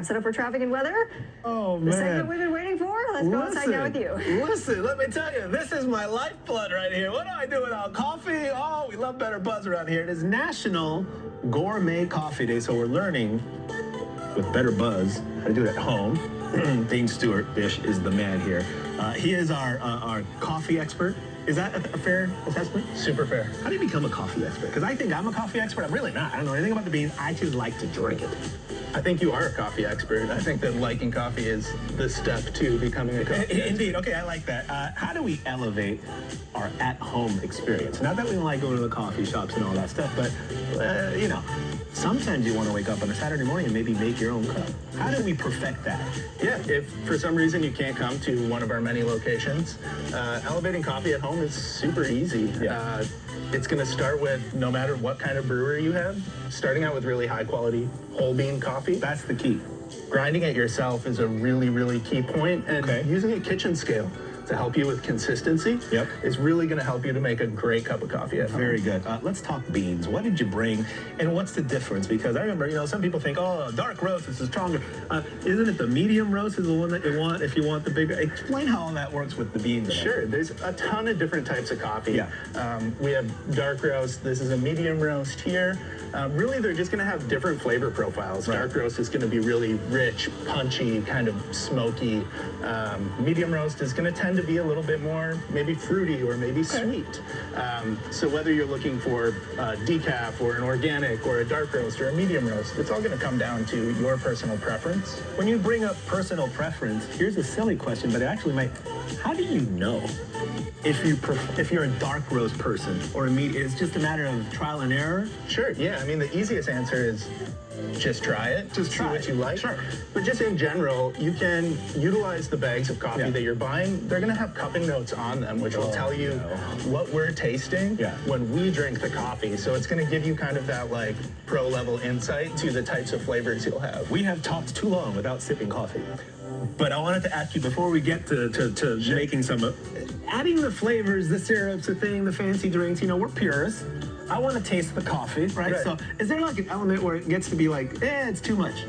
Set up for traffic and weather. Oh, The man. segment we've been waiting for. Let's go outside now with you. Listen, let me tell you, this is my lifeblood right here. What do I do without coffee? Oh, we love Better Buzz around here. It is National Gourmet Coffee Day, so we're learning with Better Buzz how to do it at home. Dean Stewart Bish is the man here. He is our coffee expert. Is that a fair assessment? Super fair. How do you become a coffee expert? Because I think I'm a coffee expert. I'm really not. I don't know anything about the beans. I just like to drink it. I think you are a coffee expert. I think that liking coffee is the step to becoming a coffee expert. Indeed. Okay, I like that. How do we elevate our at-home experience? Not that we don't like going to the coffee shops and all that stuff, but, you know, sometimes you want to wake up on a Saturday morning and maybe make your own cup. How do we perfect that? Yeah, if for some reason you can't come to one of our many locations, elevating coffee at home is super easy. Yeah. It's going to start with, no matter what kind of brewer you have, starting out with really high quality whole bean coffee. That's the key. Grinding it yourself is a really, really key point, and using a kitchen scale to help you with consistency is really going to help you to make a great cup of coffee at home. Very good. Let's talk beans. What did you bring, and what's the difference? Because I remember, you know, some people think, oh, dark roast is stronger. Isn't it the medium roast is the one that you want if you want the bigger? Explain how all that works with the beans. Sure. There's a ton of different types of coffee. Yeah. We have dark roast. This is a medium roast here. Really, they're just going to have different flavor profiles. Right. Dark roast is going to be really rich, punchy, kind of smoky. Medium roast is going to tend to be a little bit more maybe fruity or maybe sweet. So whether you're looking for decaf or an organic or a dark roast or a medium roast, it's all going to come down to your personal preference. When you bring up personal preference, here's a silly question, but it actually might. How do you know if you're a dark roast person or a medium? It's just a matter of trial and error? Sure, yeah. I mean, the easiest answer is just try it. Just see try what you like. Sure. But just in general, you can utilize the bags of coffee Yeah. that you're buying. They're going to have cupping notes on them, which will tell you what we're tasting when we drink the coffee. So it's going to give you kind of that like pro level insight to the types of flavors you'll have. We have talked too long without sipping coffee. But I wanted to ask you before we get to making some, adding the flavors, the syrups, the thing, the fancy drinks, you know, we're purists. I want to taste the coffee, right? So is there like an element where it gets to be like, it's too much?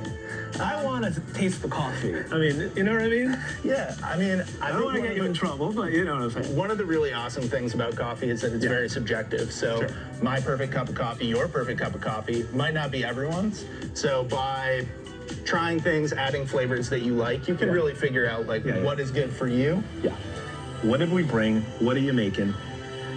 I want to taste the coffee. I mean, you know what I mean? Yeah, I mean, I don't want to get you in trouble, but you know what I'm saying. One of the really awesome things about coffee is that it's very subjective. So my perfect cup of coffee, your perfect cup of coffee might not be everyone's. So by trying things, adding flavors that you like, you can really figure out like what is good for you. Yeah. What did we bring? What are you making?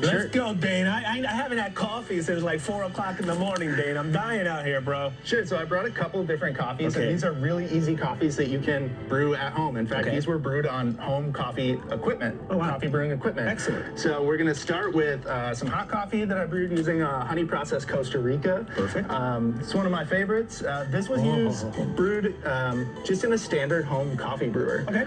Sure. Let's go, Dane. I haven't had coffee since like 4 o'clock in the morning, Dane. I'm dying out here, bro. Sure, so I brought a couple of different coffees, and these are really easy coffees that you can brew at home. In fact, these were brewed on home coffee equipment, coffee brewing equipment. Excellent. So we're gonna start with some hot coffee that I brewed using honey processed Costa Rica. Perfect. It's one of my favorites. This was brewed just in a standard home coffee brewer. Okay.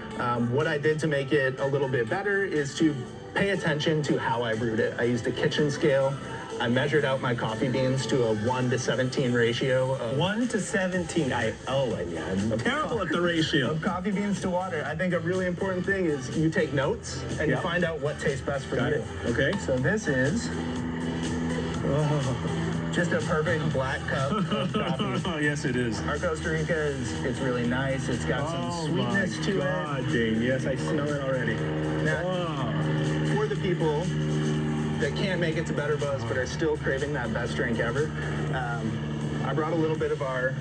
What I did to make it a little bit better is to pay attention to how I brewed it. I used a kitchen scale. I measured out my coffee beans to a 1:17 ratio. 1:17. I'm terrible at the ratio. Of coffee beans to water. I think a really important thing is you take notes and you find out what tastes best for you. Okay. So this is just a perfect black cup of coffee. Oh, yes, it is. Our Costa Rica it's really nice. It's got some sweetness to it. Dane. Yes, I smell it already. Now, for the people that can't make it to Better Buzz but are still craving that best drink ever, I brought a little bit of our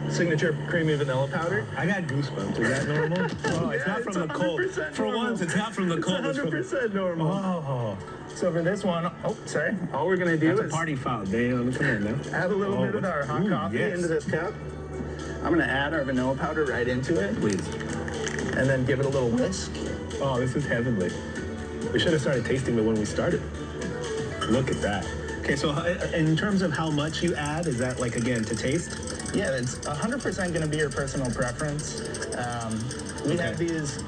signature creamy vanilla powder. I got goosebumps. Is that normal? Oh, it's not from the cold. For once, it's not from the cold. It's 100% normal. Oh. So for this one, all we're gonna do That's is a party foul, Dane. Come in now. add a little bit of our hot coffee into this cup. I'm gonna add our vanilla powder right into it. Please. And then give it a little whisk. Oh, this is heavenly. We should have started tasting it when we started. Look at that. Okay, so in terms of how much you add, is that like, again, to taste? Yeah, it's 100% going to be your personal preference. We have these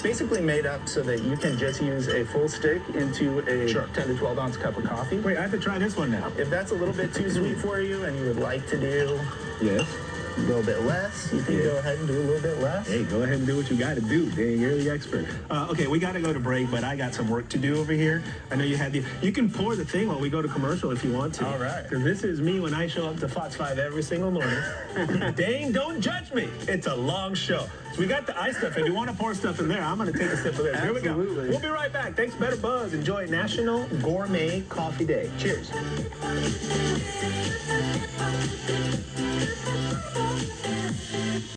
basically made up so that you can just use a full stick into a 10 to 12 ounce cup of coffee. Wait, I have to try this one now. If that's a little bit too sweet for you and you would like to do A little bit less. You can go ahead and do a little bit less. Hey, go ahead and do what you got to do. Dang, you're the expert. Okay, we got to go to break, but I got some work to do over here. I know you had you can pour the thing while we go to commercial if you want to. All right. Because this is me when I show up to Fox 5 every single morning. Dang, don't judge me. It's a long show. So we got the ice stuff. If you want to pour stuff in there, I'm going to take a sip of this. Here we go. Absolutely. We'll be right back. Thanks, Better Buzz. Enjoy National Gourmet Coffee Day. Cheers.